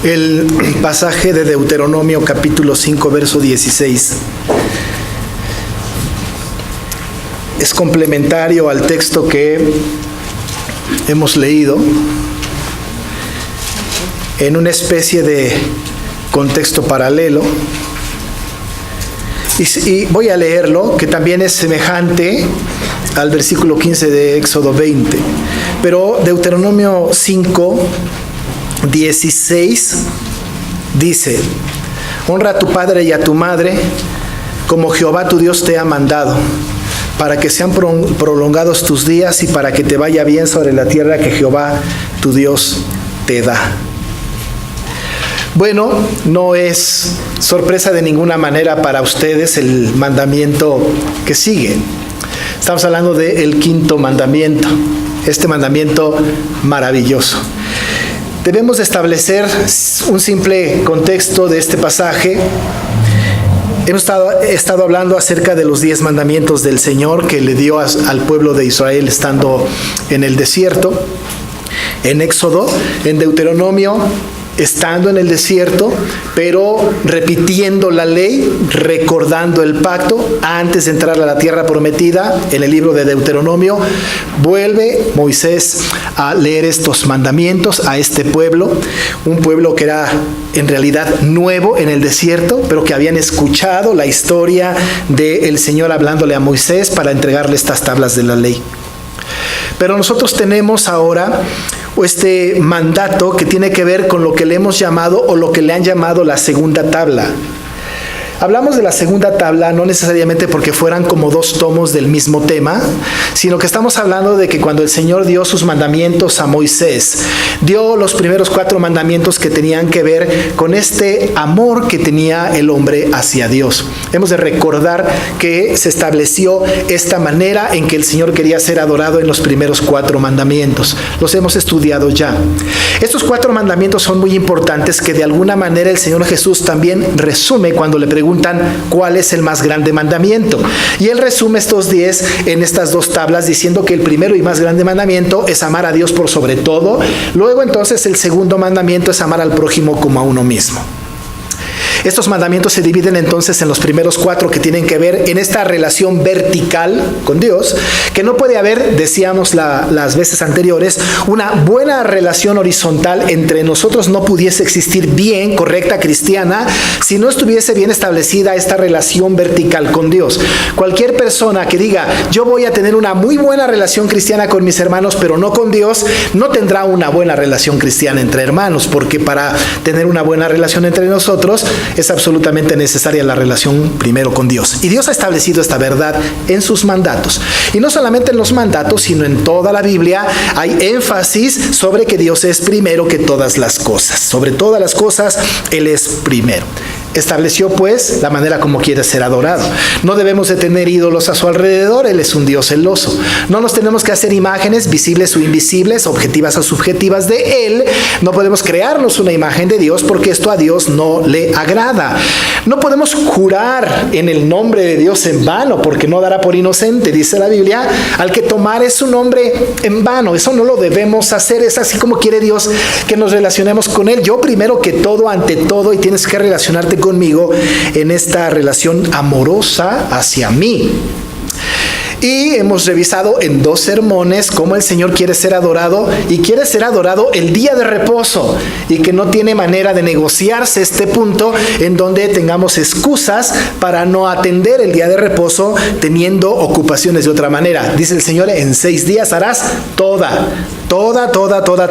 el pasaje de Deuteronomio capítulo 5, verso 16. Es complementario al texto que hemos leído en una especie de contexto paralelo. Y voy a leerlo, que también es semejante al versículo 15 de Éxodo 20. Pero Deuteronomio 5, 16 dice: honra a tu padre y a tu madre como Jehová tu Dios te ha mandado, para que sean prolongados tus días y para que te vaya bien sobre la tierra que Jehová tu Dios te da. Bueno, no es sorpresa de ninguna manera para ustedes el mandamiento que sigue. Estamos hablando del quinto mandamiento, este mandamiento maravilloso. Debemos de establecer un simple contexto de este pasaje. Hemos estado hablando acerca de los 10 mandamientos del Señor que le dio al pueblo de Israel estando en el desierto, en Éxodo, en Deuteronomio, estando en el desierto, pero repitiendo la ley, recordando el pacto antes de entrar a la tierra prometida. En el libro de Deuteronomio vuelve Moisés a leer estos mandamientos a este pueblo, un pueblo que era en realidad nuevo en el desierto, pero que habían escuchado la historia del Señor hablándole a Moisés para entregarle estas tablas de la ley. Pero nosotros tenemos ahora este mandato que tiene que ver con lo que le hemos llamado o lo que le han llamado la segunda tabla. Hablamos de la segunda tabla no necesariamente porque fueran como 2 tomos del mismo tema, sino que estamos hablando de que cuando el Señor dio sus mandamientos a Moisés, dio los primeros 4 mandamientos que tenían que ver con este amor que tenía el hombre hacia Dios. Hemos de recordar que se estableció esta manera en que el Señor quería ser adorado en los primeros 4 mandamientos. Los hemos estudiado ya. Estos 4 mandamientos son muy importantes, que de alguna manera el Señor Jesús también resume cuando le preguntan cuál es el más grande mandamiento. Y él resume estos 10 en estas 2 tablas, diciendo que el primero y más grande mandamiento es amar a Dios por sobre todo. Luego entonces el segundo mandamiento es amar al prójimo como a uno mismo. Estos mandamientos se dividen entonces en los primeros 4 que tienen que ver en esta relación vertical con Dios, que no puede haber, decíamos las veces anteriores, una buena relación horizontal entre nosotros. No pudiese existir bien, correcta, cristiana, si no estuviese bien establecida esta relación vertical con Dios. Cualquier persona que diga, yo voy a tener una muy buena relación cristiana con mis hermanos, pero no con Dios, no tendrá una buena relación cristiana entre hermanos, porque para tener una buena relación entre nosotros, es absolutamente necesaria la relación primero con Dios. Y Dios ha establecido esta verdad en sus mandatos. Y no solamente en los mandatos, sino en toda la Biblia hay énfasis sobre que Dios es primero que todas las cosas. Sobre todas las cosas, Él es primero. Estableció pues la manera como quiere ser adorado. No debemos de tener ídolos a su alrededor. Él es un Dios celoso. No nos tenemos que hacer imágenes visibles o invisibles, objetivas o subjetivas de Él. No podemos crearnos una imagen de Dios, porque esto a Dios no le agrada. No podemos jurar en el nombre de Dios en vano, porque no dará por inocente, dice la Biblia, al que tomare su nombre en vano. Eso no lo debemos hacer. Es así como quiere Dios que nos relacionemos con Él. Yo primero que todo, ante todo, y tienes que relacionarte conmigo en esta relación amorosa hacia mí. Y hemos revisado en 2 sermones cómo el Señor quiere ser adorado, y quiere ser adorado el día de reposo, y que no tiene manera de negociarse este punto en donde tengamos excusas para no atender el día de reposo teniendo ocupaciones de otra manera. Dice el Señor, en 6 días harás toda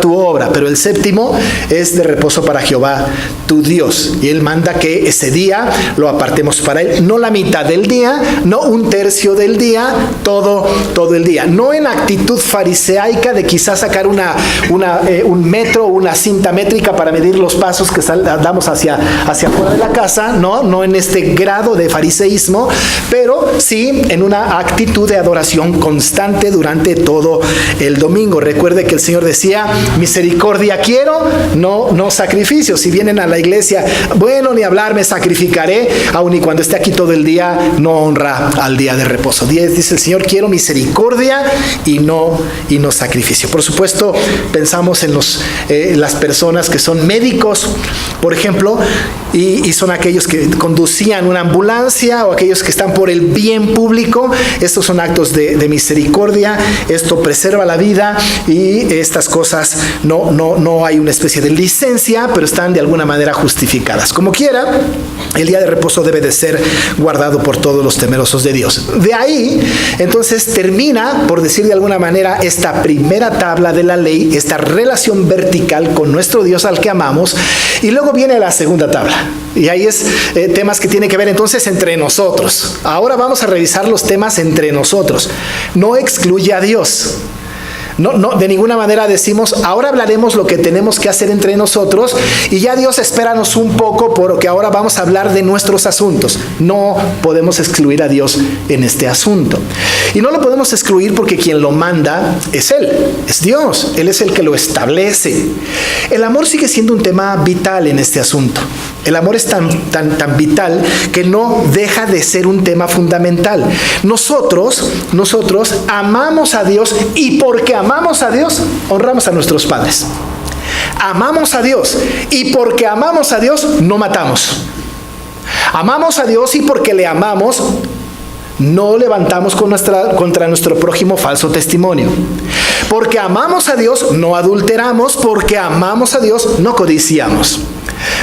tu obra, pero el séptimo es de reposo para Jehová tu Dios. Y Él manda que ese día lo apartemos para Él, no la mitad del día, no 1/3 del día, todo el día. No en actitud fariseica de quizás sacar un metro, una cinta métrica para medir los pasos que damos hacia afuera de la casa, no en este grado de fariseísmo, pero sí en una actitud de adoración constante durante todo el domingo. Recuerde que el Señor decía, misericordia quiero, no sacrificio. Si vienen a la iglesia, bueno, ni hablar, me sacrificaré, aun y cuando esté aquí todo el día, no honra al día de reposo. Dice el Señor, quiero misericordia y no sacrificio. Por supuesto, pensamos en las personas que son médicos, por ejemplo, y son aquellos que conducían una ambulancia o aquellos que están por el bien público. Estos son actos de misericordia. Esto preserva la vida y estas cosas no hay una especie de licencia, pero están de alguna manera justificadas. Como quiera, el día de reposo debe de ser guardado por todos los temerosos de Dios. De ahí, entonces, termina, por decir de alguna manera, esta primera tabla de la ley, esta relación vertical con nuestro Dios al que amamos, y luego viene la segunda tabla. Y ahí es temas que tienen que ver entonces entre nosotros. Ahora vamos a revisar los temas entre nosotros. No excluye a Dios. No, de ninguna manera decimos, ahora hablaremos lo que tenemos que hacer entre nosotros y ya Dios espéranos un poco porque ahora vamos a hablar de nuestros asuntos. No podemos excluir a Dios en este asunto. Y no lo podemos excluir porque quien lo manda es Él, es Dios. Él es el que lo establece. El amor sigue siendo un tema vital en este asunto. El amor es tan vital que no deja de ser un tema fundamental. Nosotros amamos a Dios y porque amamos a Dios, honramos a nuestros padres. Amamos a Dios y porque amamos a Dios, no matamos. Amamos a Dios y porque le amamos, no levantamos contra nuestro prójimo falso testimonio. Porque amamos a Dios, no adulteramos. Porque amamos a Dios, no codiciamos.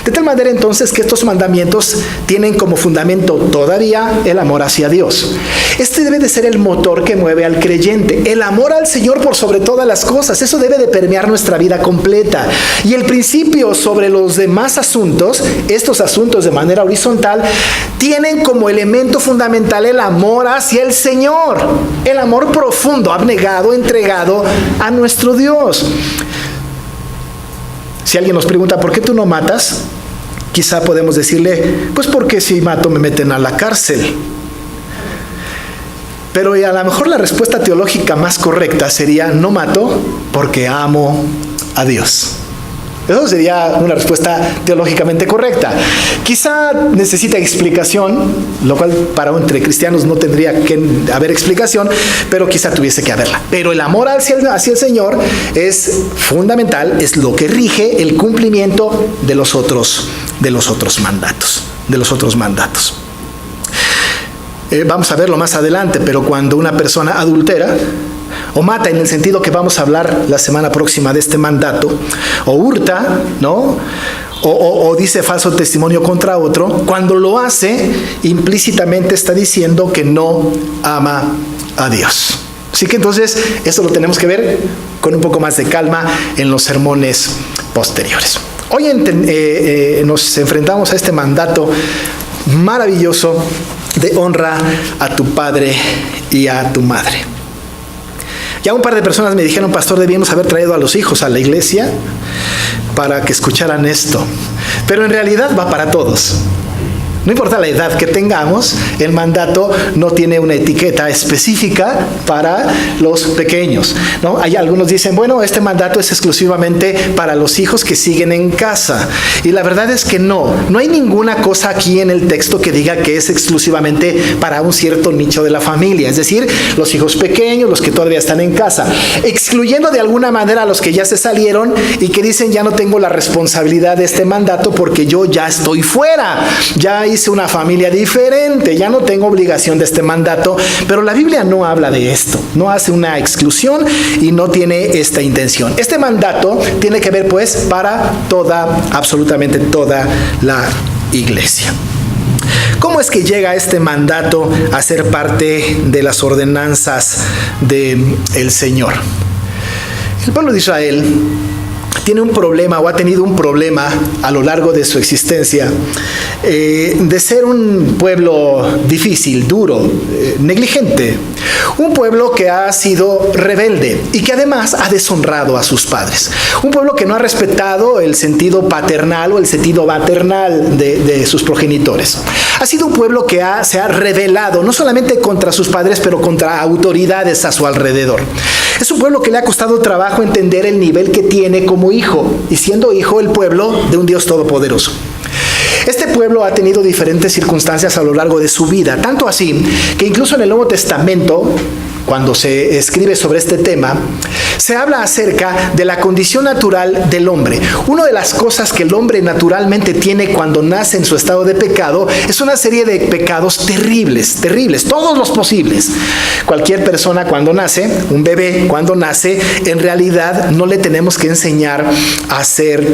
De tal manera entonces que estos mandamientos tienen como fundamento todavía el amor hacia Dios. Este debe de ser el motor que mueve al creyente. El amor al Señor por sobre todas las cosas. Eso debe de permear nuestra vida completa. Y el principio sobre los demás asuntos, estos asuntos de manera horizontal, tienen como elemento fundamental el amor hacia el Señor. El amor profundo, abnegado, entregado a nuestro Dios. Si alguien nos pregunta, ¿por qué tú no matas? Quizá podemos decirle, pues porque si mato me meten a la cárcel. Pero a lo mejor la respuesta teológica más correcta sería, no mato porque amo a Dios. Eso sería una respuesta teológicamente correcta. Quizá necesita explicación, lo cual para entre cristianos no tendría que haber explicación, pero quizá tuviese que haberla. Pero el amor hacia el Señor es fundamental, es lo que rige el cumplimiento de los otros mandatos. Vamos a verlo más adelante, pero cuando una persona adultera, o mata en el sentido que vamos a hablar la semana próxima de este mandato, o hurta, ¿no? O dice falso testimonio contra otro, cuando lo hace, implícitamente está diciendo que no ama a Dios. Así que entonces, eso lo tenemos que ver con un poco más de calma en los sermones posteriores. Hoy nos enfrentamos a este mandato maravilloso de honra a tu padre y a tu madre. Ya un par de personas me dijeron, pastor, debíamos haber traído a los hijos a la iglesia para que escucharan esto. Pero en realidad va para todos. No importa la edad que tengamos, el mandato no tiene una etiqueta específica para los pequeños, ¿no? Hay algunos dicen, bueno, este mandato es exclusivamente para los hijos que siguen en casa. Y la verdad es que no hay ninguna cosa aquí en el texto que diga que es exclusivamente para un cierto nicho de la familia. Es decir, los hijos pequeños, los que todavía están en casa, excluyendo de alguna manera a los que ya se salieron y que dicen, ya no tengo la responsabilidad de este mandato porque yo ya estoy fuera, ya hice una familia diferente, ya no tengo obligación de este mandato. Pero la Biblia no habla de esto, no hace una exclusión y no tiene esta intención. Este mandato tiene que ver pues para absolutamente toda la iglesia. ¿Cómo es que llega este mandato a ser parte de las ordenanzas del Señor? El pueblo de Israel tiene un problema o ha tenido un problema a lo largo de su existencia de ser un pueblo difícil, duro, negligente. Un pueblo que ha sido rebelde y que además ha deshonrado a sus padres. Un pueblo que no ha respetado el sentido paternal o el sentido maternal de sus progenitores. Ha sido un pueblo que se ha rebelado, no solamente contra sus padres, pero contra autoridades a su alrededor. Es un pueblo que le ha costado trabajo entender el nivel que tiene como hijo, y siendo hijo el pueblo de un Dios todopoderoso. Este pueblo ha tenido diferentes circunstancias a lo largo de su vida, tanto así que incluso en el Nuevo Testamento, cuando se escribe sobre este tema, se habla acerca de la condición natural del hombre. Una de las cosas que el hombre naturalmente tiene cuando nace en su estado de pecado es una serie de pecados terribles, todos los posibles. Cualquier persona cuando nace, un bebé cuando nace, en realidad no le tenemos que enseñar a hacer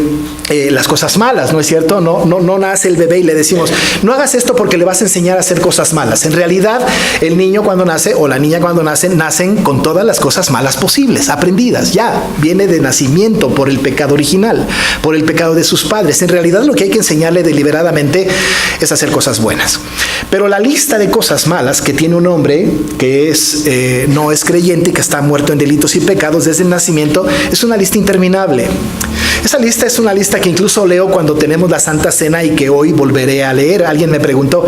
las cosas malas, ¿no es cierto? No nace el bebé y le decimos, no hagas esto porque le vas a enseñar a hacer cosas malas. En realidad, el niño cuando nace o la niña cuando nacen con todas las cosas malas posibles, aprendidas, ya, viene de nacimiento por el pecado original, por el pecado de sus padres. En realidad lo que hay que enseñarle deliberadamente es hacer cosas buenas. Pero la lista de cosas malas que tiene un hombre que no es creyente y que está muerto en delitos y pecados desde el nacimiento es una lista interminable. Esa lista es una lista que incluso leo cuando tenemos la Santa Cena y que hoy volveré a leer. Alguien me preguntó,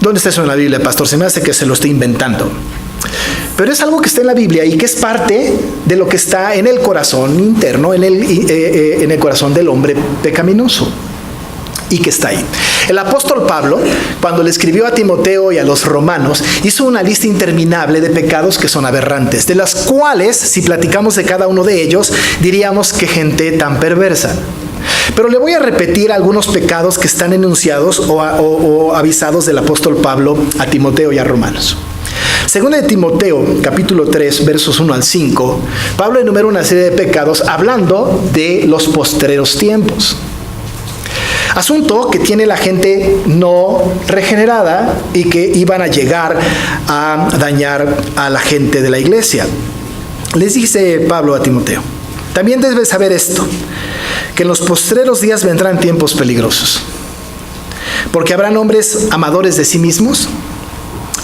¿dónde está eso en la Biblia, pastor? Se me hace que se lo estoy inventando. Pero es algo que está en la Biblia y que es parte de lo que está en el corazón interno, en el corazón del hombre pecaminoso. Y que está ahí. El apóstol Pablo, cuando le escribió a Timoteo y a los romanos, hizo una lista interminable de pecados que son aberrantes, de las cuales, si platicamos de cada uno de ellos, diríamos que gente tan perversa. Pero le voy a repetir algunos pecados que están enunciados o avisados del apóstol Pablo a Timoteo y a Romanos. Según de Timoteo, capítulo 3, versos 1 al 5, Pablo enumera una serie de pecados hablando de los postreros tiempos. Asunto que tiene la gente no regenerada y que iban a llegar a dañar a la gente de la iglesia. Les dice Pablo a Timoteo, también debes saber esto, que en los postreros días vendrán tiempos peligrosos, porque habrán hombres amadores de sí mismos,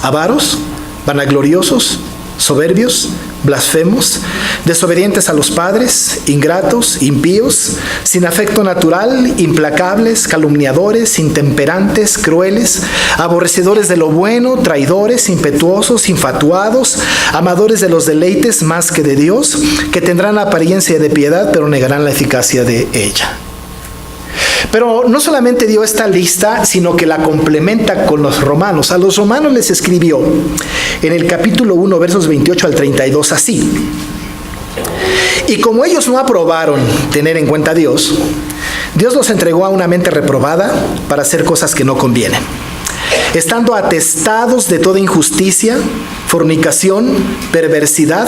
avaros, vanagloriosos, soberbios, blasfemos, desobedientes a los padres, ingratos, impíos, sin afecto natural, implacables, calumniadores, intemperantes, crueles, aborrecedores de lo bueno, traidores, impetuosos, infatuados, amadores de los deleites más que de Dios, que tendrán la apariencia de piedad, pero negarán la eficacia de ella. Pero no solamente dio esta lista, sino que la complementa con los romanos. A los romanos les escribió en el capítulo 1, versos 28 al 32, así. Y como ellos no aprobaron tener en cuenta a Dios, Dios los entregó a una mente reprobada para hacer cosas que no convienen, estando atestados de toda injusticia, fornicación, perversidad,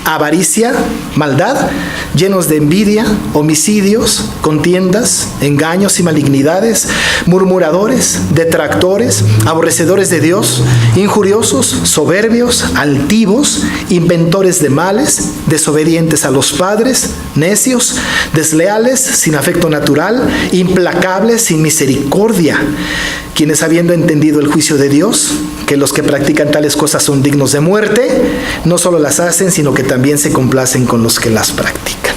avaricia, maldad, llenos de envidia, homicidios, contiendas, engaños y malignidades, murmuradores, detractores, aborrecedores de Dios, injuriosos, soberbios, altivos, inventores de males, desobedientes a los padres, necios, desleales, sin afecto natural, implacables, sin misericordia, quienes habiendo entendido el juicio de Dios, que los que practican tales cosas son dignos de muerte, no solo las hacen, sino que también se complacen con los que las practican.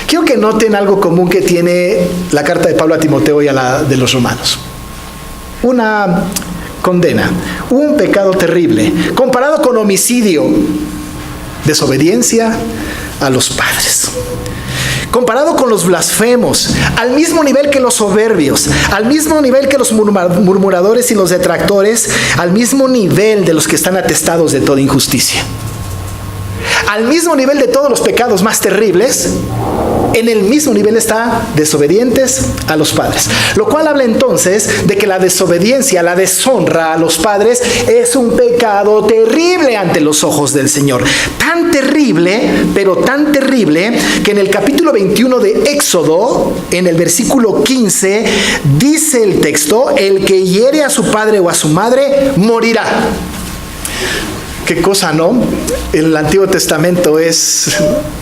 Quiero que noten algo común que tiene la carta de Pablo a Timoteo y a la de los romanos. Una condena, un pecado terrible, comparado con homicidio, desobediencia a los padres. Comparado con los blasfemos, al mismo nivel que los soberbios, al mismo nivel que los murmuradores y los detractores, al mismo nivel de los que están atestados de toda injusticia. Al mismo nivel de todos los pecados más terribles, en el mismo nivel está desobedientes a los padres. Lo cual habla entonces de que la desobediencia, la deshonra a los padres es un pecado terrible ante los ojos del Señor. Tan terrible, pero tan terrible, que en el capítulo 21 de Éxodo, en el versículo 15, dice el texto, el que hiere a su padre o a su madre, morirá. Qué cosa, ¿no? El Antiguo Testamento es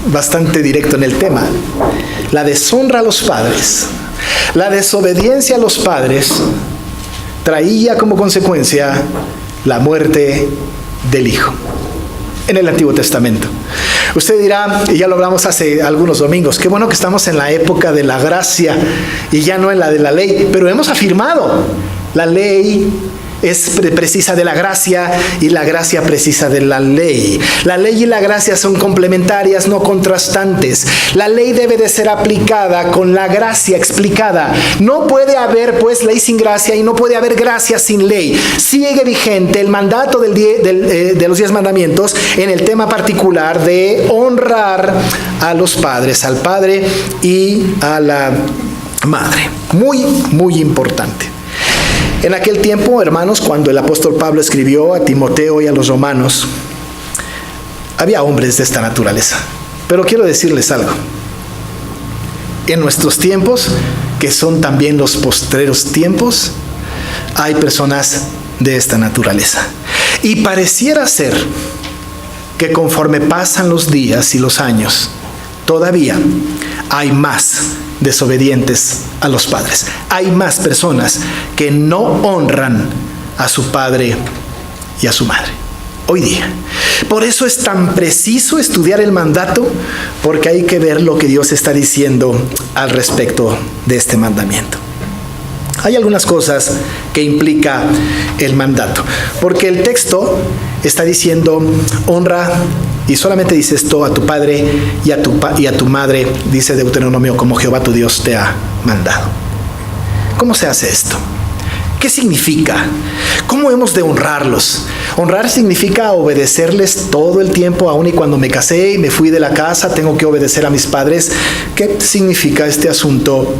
bastante directo en el tema. La deshonra a los padres, la desobediencia a los padres, traía como consecuencia la muerte del hijo. En el Antiguo Testamento. Usted dirá, y ya lo hablamos hace algunos domingos, qué bueno que estamos en la época de la gracia y ya no en la de la ley, pero hemos afirmado La ley precisa de la gracia y la gracia precisa de la ley. La ley y la gracia son complementarias, no contrastantes. La ley debe de ser aplicada con la gracia explicada. No puede haber pues ley sin gracia y no puede haber gracia sin ley. Sigue vigente el mandato de los 10 mandamientos en el tema particular de honrar a los padres, al padre y a la madre. Muy, muy importante. En aquel tiempo, hermanos, cuando el apóstol Pablo escribió a Timoteo y a los romanos, había hombres de esta naturaleza. Pero quiero decirles algo. En nuestros tiempos, que son también los postreros tiempos, hay personas de esta naturaleza. Y pareciera ser que conforme pasan los días y los años, todavía hay más desobedientes a los padres. Hay más personas que no honran a su padre y a su madre hoy día. Por eso es tan preciso estudiar el mandato, porque hay que ver lo que Dios está diciendo al respecto de este mandamiento. Hay algunas cosas que implica el mandato, porque el texto está diciendo honra, y solamente dice esto a tu padre y a tu madre, dice Deuteronomio, como Jehová tu Dios te ha mandado. ¿Cómo se hace esto? ¿Qué significa? ¿Cómo hemos de honrarlos? Honrar significa obedecerles todo el tiempo, aun y cuando me casé y me fui de la casa, tengo que obedecer a mis padres. ¿Qué significa este asunto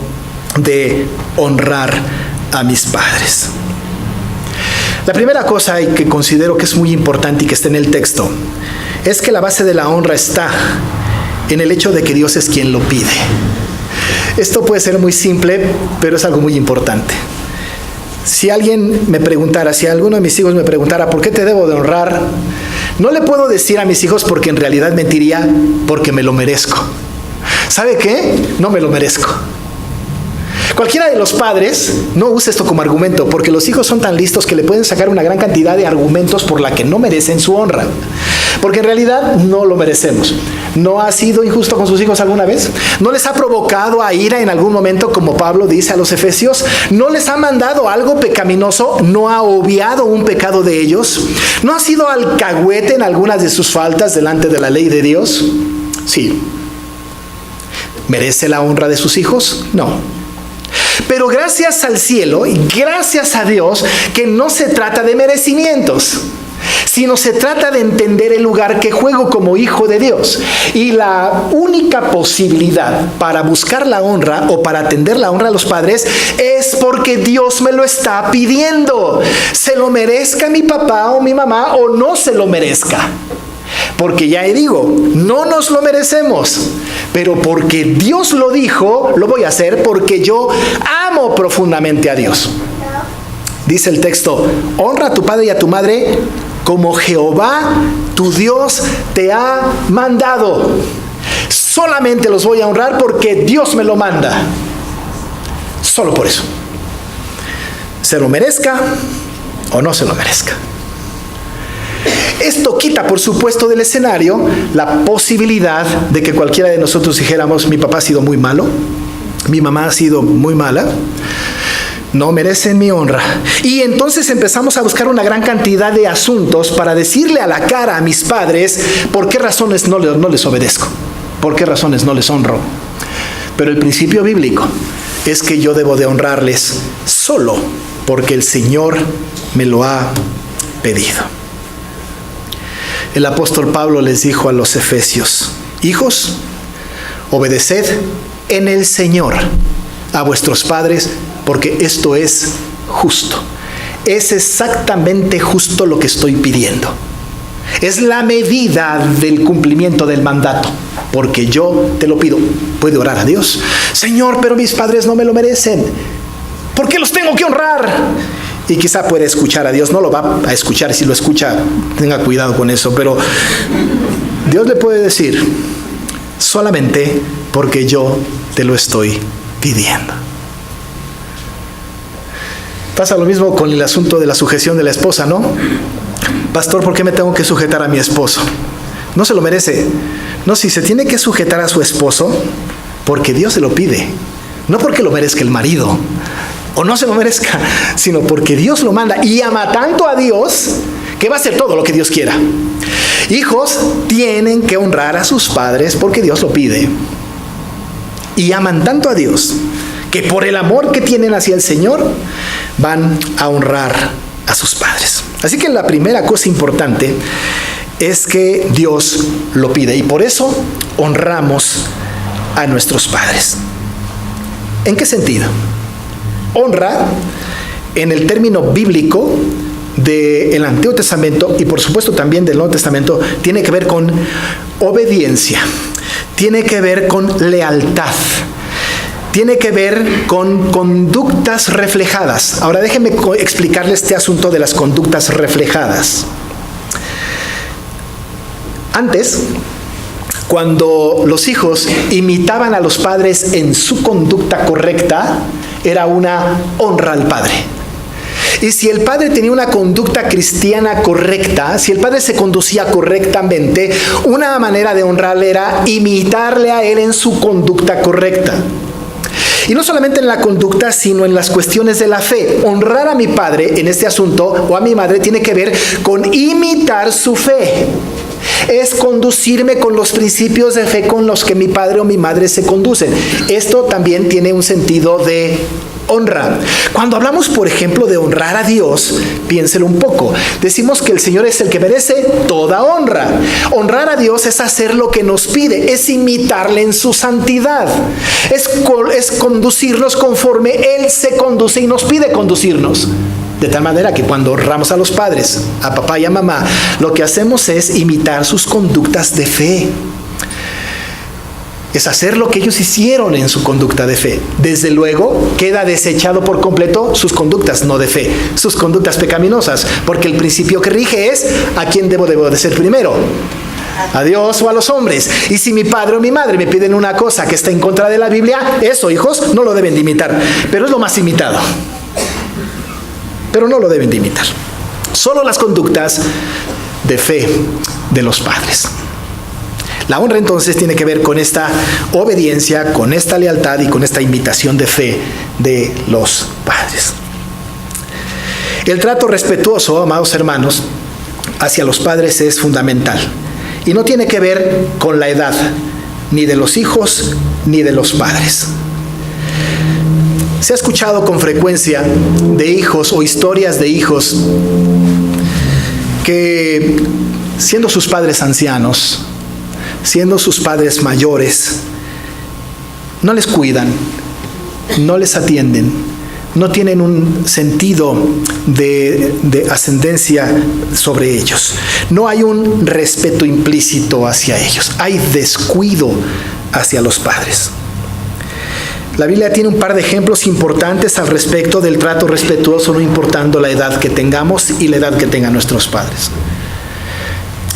de honrar a mis padres? La primera cosa que considero que es muy importante y que está en el texto es que la base de la honra está en el hecho de que Dios es quien lo pide. Esto puede ser muy simple, pero es algo muy importante. Si alguien me preguntara, si alguno de mis hijos me preguntara, ¿por qué te debo de honrar? No le puedo decir a mis hijos, porque en realidad mentiría, porque me lo merezco. ¿Sabe qué? No me lo merezco. Cualquiera de los padres no usa esto como argumento, porque los hijos son tan listos que le pueden sacar una gran cantidad de argumentos por la que no merecen su honra. Porque en realidad no lo merecemos. ¿No ha sido injusto con sus hijos alguna vez? ¿No les ha provocado a ira en algún momento, como Pablo dice a los Efesios? ¿No les ha mandado algo pecaminoso? ¿No ha obviado un pecado de ellos? ¿No ha sido alcahuete en algunas de sus faltas delante de la ley de Dios? Sí. ¿Merece la honra de sus hijos? No. Pero gracias al cielo y gracias a Dios que no se trata de merecimientos, sino se trata de entender el lugar que juego como hijo de Dios. Y la única posibilidad para buscar la honra o para atender la honra a los padres es porque Dios me lo está pidiendo. Se lo merezca mi papá o mi mamá o no se lo merezca. Porque ya digo, no nos lo merecemos, pero porque Dios lo dijo, lo voy a hacer porque yo amo profundamente a Dios. Dice el texto, honra a tu padre y a tu madre como Jehová tu Dios te ha mandado. Solamente los voy a honrar porque Dios me lo manda. Solo por eso. Se lo merezca o no se lo merezca. Esto quita, por supuesto, del escenario la posibilidad de que cualquiera de nosotros dijéramos, mi papá ha sido muy malo, mi mamá ha sido muy mala, no merecen mi honra. Y entonces empezamos a buscar una gran cantidad de asuntos para decirle a la cara a mis padres por qué razones no les obedezco, por qué razones no les honro. Pero el principio bíblico es que yo debo de honrarles solo porque el Señor me lo ha pedido. El apóstol Pablo les dijo a los efesios, hijos, obedeced en el Señor a vuestros padres, porque esto es justo. Es exactamente justo lo que estoy pidiendo. Es la medida del cumplimiento del mandato, porque yo te lo pido. Puede orar a Dios, Señor, pero mis padres no me lo merecen. ¿Por qué los tengo que honrar? Y quizá puede escuchar a Dios, no lo va a escuchar, si lo escucha, tenga cuidado con eso, pero Dios le puede decir, solamente porque yo te lo estoy pidiendo. Pasa lo mismo con el asunto de la sujeción de la esposa, ¿no? Pastor, ¿por qué me tengo que sujetar a mi esposo? No se lo merece. No, si se tiene que sujetar a su esposo, porque Dios se lo pide, no porque lo merezca el marido. o no se lo merezca, sino porque Dios lo manda y ama tanto a Dios que va a hacer todo lo que Dios quiera. Hijos tienen que honrar a sus padres porque Dios lo pide. Y aman tanto a Dios que por el amor que tienen hacia el Señor van a honrar a sus padres. Así que la primera cosa importante es que Dios lo pide y por eso honramos a nuestros padres. ¿En qué sentido? Honra, en el término bíblico del Antiguo Testamento y por supuesto también del Nuevo Testamento, tiene que ver con obediencia, tiene que ver con lealtad, tiene que ver con conductas reflejadas. Ahora déjenme explicarles este asunto de las conductas reflejadas. Antes, cuando los hijos imitaban a los padres en su conducta correcta, era una honra al padre. Y si el padre tenía una conducta cristiana correcta, si el padre se conducía correctamente, una manera de honrarle era imitarle a él en su conducta correcta. Y no solamente en la conducta, sino en las cuestiones de la fe. Honrar a mi padre en este asunto, o a mi madre, tiene que ver con imitar su fe. Es conducirme con los principios de fe con los que mi padre o mi madre se conducen. Esto también tiene un sentido de honra. Cuando hablamos, por ejemplo, de honrar a Dios, piénselo un poco. Decimos que el Señor es el que merece toda honra. Honrar a Dios es hacer lo que nos pide, es imitarle en su santidad, es conducirnos conforme Él se conduce y nos pide conducirnos. De tal manera que cuando honramos a los padres, a papá y a mamá, lo que hacemos es imitar sus conductas de fe. Es hacer lo que ellos hicieron en su conducta de fe. Desde luego, queda desechado por completo sus conductas no de fe, sus conductas pecaminosas, porque el principio que rige es a quién debo de obedecer primero, a Dios o a los hombres. Y si mi padre o mi madre me piden una cosa que está en contra de la Biblia, eso, hijos, no lo deben de imitar, pero es lo más imitado. Pero no lo deben de imitar. Solo las conductas de fe de los padres. La honra entonces tiene que ver con esta obediencia, con esta lealtad y con esta imitación de fe de los padres. El trato respetuoso, amados hermanos, hacia los padres es fundamental. Y no tiene que ver con la edad, ni de los hijos, ni de los padres. Se ha escuchado con frecuencia de hijos o historias de hijos que, siendo sus padres ancianos, siendo sus padres mayores, no les cuidan, no les atienden, no tienen un sentido de ascendencia sobre ellos. No hay un respeto implícito hacia ellos, hay descuido hacia los padres. La Biblia tiene un par de ejemplos importantes al respecto del trato respetuoso, no importando la edad que tengamos y la edad que tengan nuestros padres.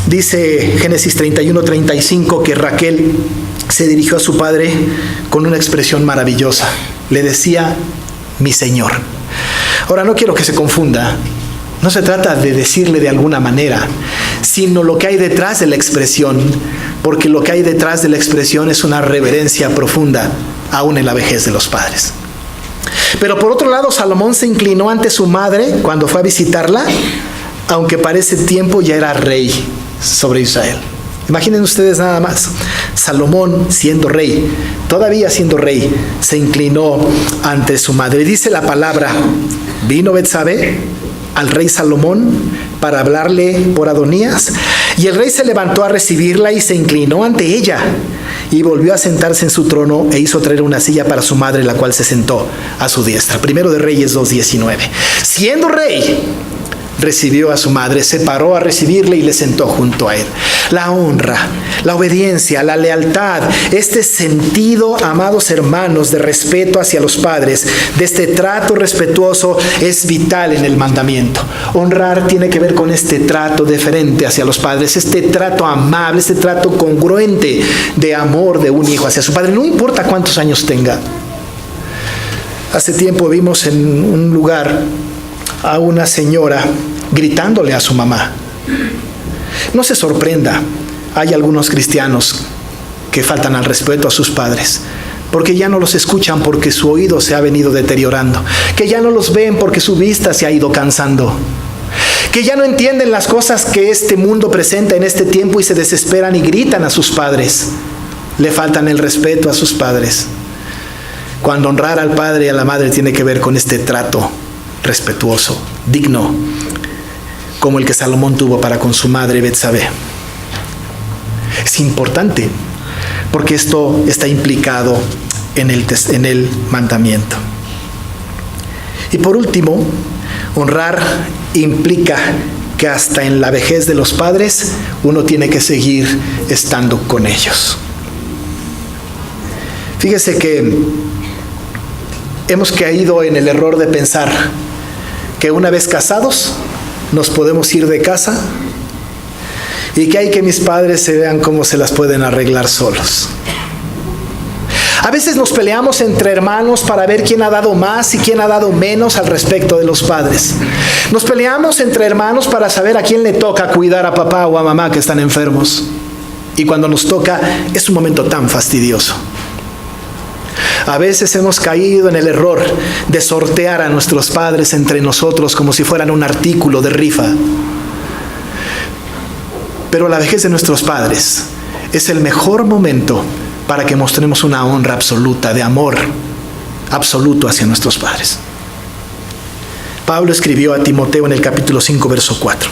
Dice Génesis 31:35 que Raquel se dirigió a su padre con una expresión maravillosa. Le decía, mi Señor. Ahora, no quiero que se confunda. No se trata de decirle de alguna manera, sino lo que hay detrás de la expresión, porque lo que hay detrás de la expresión es una reverencia profunda, aún en la vejez de los padres. Pero por otro lado, Salomón se inclinó ante su madre cuando fue a visitarla, aunque para ese tiempo ya era rey sobre Israel. Imaginen ustedes nada más, Salomón siendo rey, todavía siendo rey, se inclinó ante su madre. Dice la palabra, vino Betsabé al rey Salomón para hablarle por Adonías, y el rey se levantó a recibirla y se inclinó ante ella, y volvió a sentarse en su trono e hizo traer una silla para su madre, la cual se sentó a su diestra. Primero de Reyes 2:19. Siendo rey, recibió a su madre, se paró a recibirle y le sentó junto a él. La honra, la obediencia, la lealtad, este sentido, amados hermanos, de respeto hacia los padres, de este trato respetuoso, es vital en el mandamiento. Honrar tiene que ver con este trato deferente hacia los padres, este trato amable, este trato congruente de amor de un hijo hacia su padre, no importa cuántos años tenga. Hace tiempo vimos en un lugar a una señora gritándole a su mamá. No se sorprenda, hay algunos cristianos que faltan al respeto a sus padres, porque ya no los escuchan porque su oído se ha venido deteriorando, que ya no los ven porque su vista se ha ido cansando, que ya no entienden las cosas que este mundo presenta en este tiempo y se desesperan y gritan a sus padres. Le faltan el respeto a sus padres. Cuando honrar al padre y a la madre tiene que ver con este trato respetuoso, digno, como el que Salomón tuvo para con su madre Betsabé. Es importante porque esto está implicado en el mandamiento. Y por último, honrar implica que hasta en la vejez de los padres uno tiene que seguir estando con ellos. Fíjese que hemos caído en el error de pensar que una vez casados nos podemos ir de casa y que hay que mis padres se vean cómo se las pueden arreglar solos. A veces nos peleamos entre hermanos para ver quién ha dado más y quién ha dado menos al respecto de los padres. Nos peleamos entre hermanos para saber a quién le toca cuidar a papá o a mamá que están enfermos. Y cuando nos toca es un momento tan fastidioso. A veces hemos caído en el error de sortear a nuestros padres entre nosotros como si fueran un artículo de rifa. Pero la vejez de nuestros padres es el mejor momento para que mostremos una honra absoluta, de amor absoluto hacia nuestros padres. Pablo escribió a Timoteo en el capítulo 5, verso 4.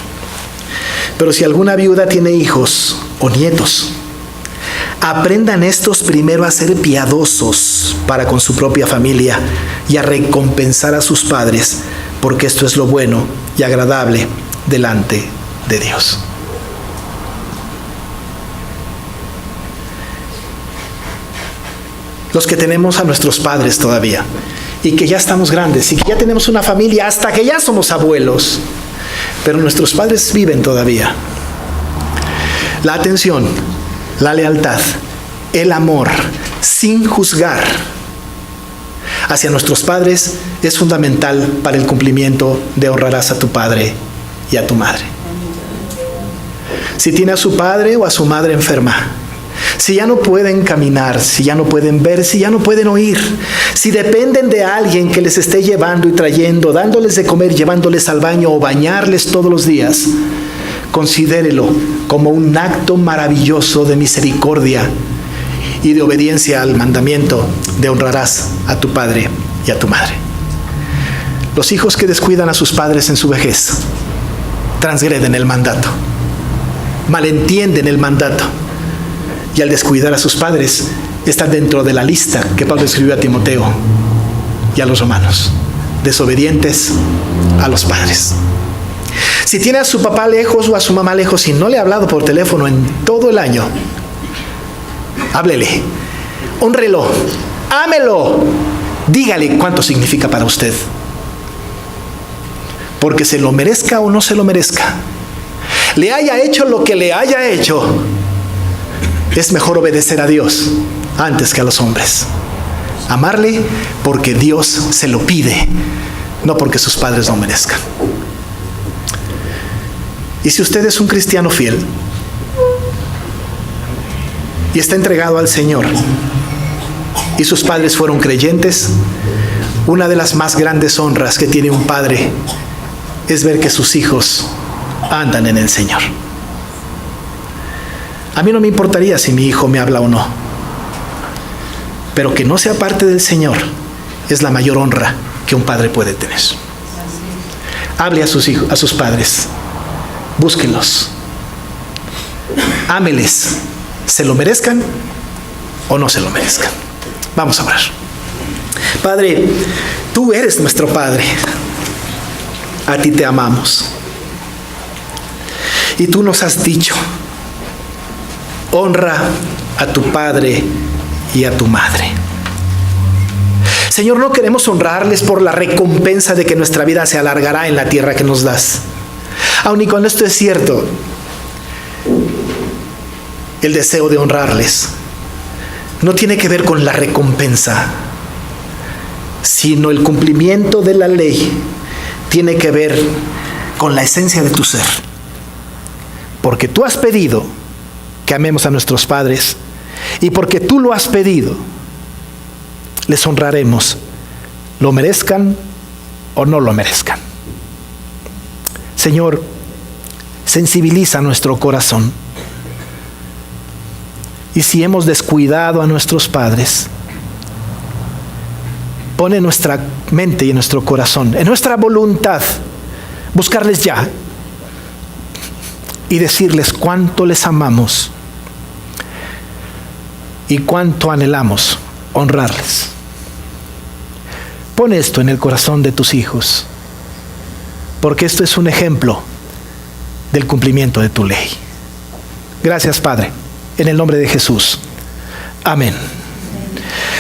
Pero si alguna viuda tiene hijos o nietos, aprendan estos primero a ser piadosos para con su propia familia y a recompensar a sus padres, porque esto es lo bueno y agradable delante de Dios. Los que tenemos a nuestros padres todavía y que ya estamos grandes y que ya tenemos una familia hasta que ya somos abuelos, pero nuestros padres viven todavía. La atención, la lealtad, el amor, sin juzgar hacia nuestros padres es fundamental para el cumplimiento de honrarás a tu padre y a tu madre. Si tiene a su padre o a su madre enferma, si ya no pueden caminar, si ya no pueden ver, si ya no pueden oír, si dependen de alguien que les esté llevando y trayendo, dándoles de comer, llevándoles al baño o bañarles todos los días, considérelo como un acto maravilloso de misericordia y de obediencia al mandamiento de honrarás a tu padre y a tu madre. Los hijos que descuidan a sus padres en su vejez transgreden el mandato, malentienden el mandato, y al descuidar a sus padres están dentro de la lista que Pablo escribió a Timoteo y a los romanos: desobedientes a los padres. Si tiene a su papá lejos o a su mamá lejos y no le ha hablado por teléfono en todo el año, háblele, hónrelo, ámelo, dígale cuánto significa para usted. Porque se lo merezca o no se lo merezca, le haya hecho lo que le haya hecho, es mejor obedecer a Dios antes que a los hombres. Amarle porque Dios se lo pide, no porque sus padres lo merezcan. Y si usted es un cristiano fiel y está entregado al Señor y sus padres fueron creyentes, una de las más grandes honras que tiene un padre es ver que sus hijos andan en el Señor. A mí no me importaría si mi hijo me habla o no, pero que no sea parte del Señor es la mayor honra que un padre puede tener. Hable a sus hijos, a sus padres, búsquenlos, ámeles, se lo merezcan o no se lo merezcan. Vamos a orar. Padre, tú eres nuestro Padre, a ti te amamos y tú nos has dicho: honra a tu padre y a tu madre. Señor, no queremos honrarles por la recompensa de que nuestra vida se alargará en la tierra que nos das. Aun y cuando esto es cierto, el deseo de honrarles no tiene que ver con la recompensa, sino el cumplimiento de la ley tiene que ver con la esencia de tu ser. Porque tú has pedido que amemos a nuestros padres y porque tú lo has pedido, les honraremos, lo merezcan o no lo merezcan. Señor, sensibiliza nuestro corazón. Y si hemos descuidado a nuestros padres, pone en nuestra mente y en nuestro corazón, en nuestra voluntad, buscarles ya y decirles cuánto les amamos y cuánto anhelamos honrarles. Pon esto en el corazón de tus hijos, porque esto es un ejemplo del cumplimiento de tu ley. Gracias, Padre, en el nombre de Jesús. Amén.